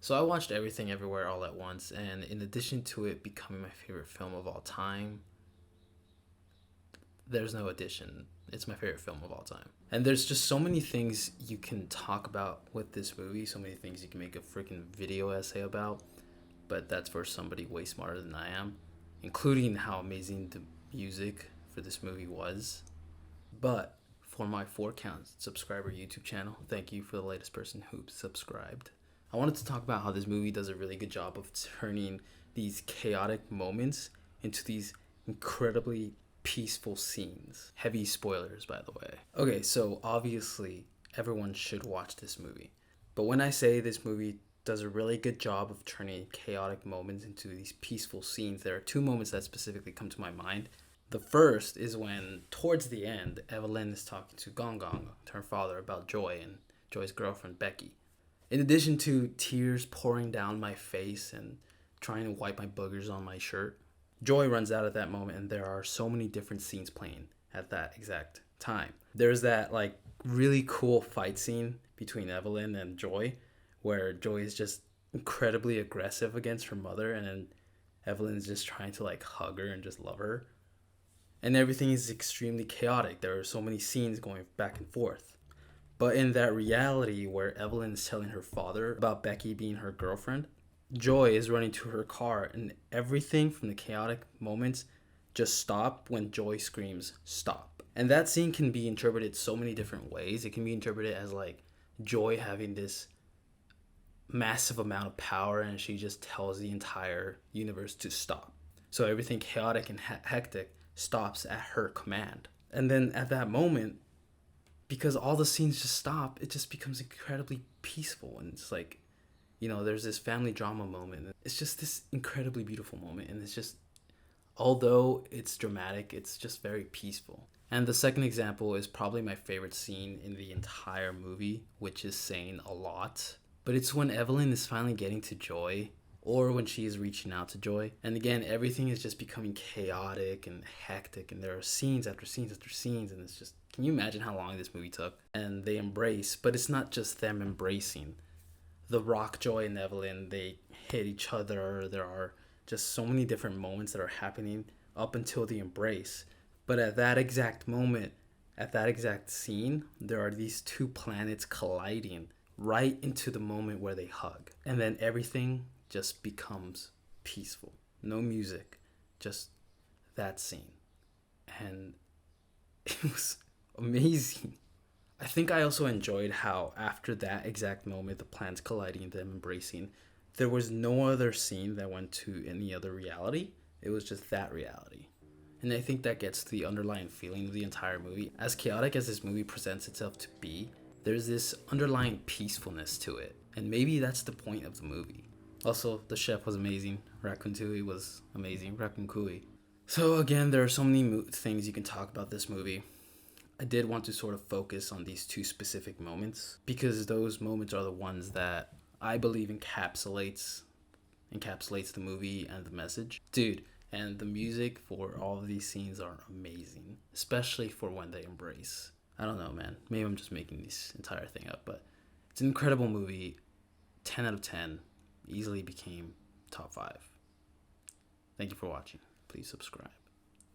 So I watched Everything Everywhere All at Once, and in addition to it becoming my favorite film of all time, there's no addition. It's my favorite film of all time. And there's just so many things you can talk about with this movie, so many things you can make a freaking video essay about, but that's for somebody way smarter than I am, including how amazing the music for this movie was. But for my 4 count subscriber YouTube channel, thank you for the latest person who subscribed. I wanted to talk about how this movie does a really good job of turning these chaotic moments into these incredibly peaceful scenes. Heavy spoilers, by the way. Okay, so obviously everyone should watch this movie. But when I say this movie does a really good job of turning chaotic moments into these peaceful scenes, there are 2 moments that specifically come to my mind. The first is when, towards the end, Evelyn is talking to Gong Gong, her father, about Joy and Joy's girlfriend, Becky. In addition to tears pouring down my face and trying to wipe my boogers on my shirt, Joy runs out at that moment, and there are so many different scenes playing at that exact time. There's that like really cool fight scene between Evelyn and Joy, where Joy is just incredibly aggressive against her mother, and then Evelyn is just trying to like hug her and just love her. And everything is extremely chaotic. There are so many scenes going back and forth. But in that reality where Evelyn is telling her father about Becky being her girlfriend, Joy is running to her car, and everything from the chaotic moments just stop when Joy screams, "Stop." And that scene can be interpreted so many different ways. It can be interpreted as like Joy having this massive amount of power, and she just tells the entire universe to stop. So everything chaotic and hectic stops at her command. And then at that moment, because all the scenes just stop, it just becomes incredibly peaceful. And it's like, there's this family drama moment. It's just this incredibly beautiful moment. And it's just, although it's dramatic, it's just very peaceful. And the second example is probably my favorite scene in the entire movie, which is saying a lot. But it's when Evelyn is finally getting to Joy, or when she is reaching out to Joy. And again, everything is just becoming chaotic and hectic, and there are scenes after scenes after scenes, and it's just, can you imagine how long this movie took? And they embrace, but it's not just them embracing. The Rock, Joy, and Evelyn, they hit each other. There are just so many different moments that are happening up until the embrace. But at that exact moment, at that exact scene, there are these 2 planets colliding right into the moment where they hug. And then everything just becomes peaceful. No music, just that scene. And it was amazing. I think I also enjoyed how after that exact moment, the planets colliding and them embracing, there was no other scene that went to any other reality. It was just that reality. And I think that gets to the underlying feeling of the entire movie. As chaotic as this movie presents itself to be, there's this underlying peacefulness to it. And maybe that's the point of the movie. Also, the chef was amazing. Racoon was amazing. Racoon. So again, there are so many things you can talk about this movie. I did want to sort of focus on these 2 specific moments, because those moments are the ones that I believe encapsulates the movie and the message. Dude, and the music for all of these scenes are amazing, especially for when they embrace. I don't know, man. Maybe I'm just making this entire thing up, but it's an incredible movie. 10 out of 10. Easily became top 5. Thank you for watching. Please subscribe.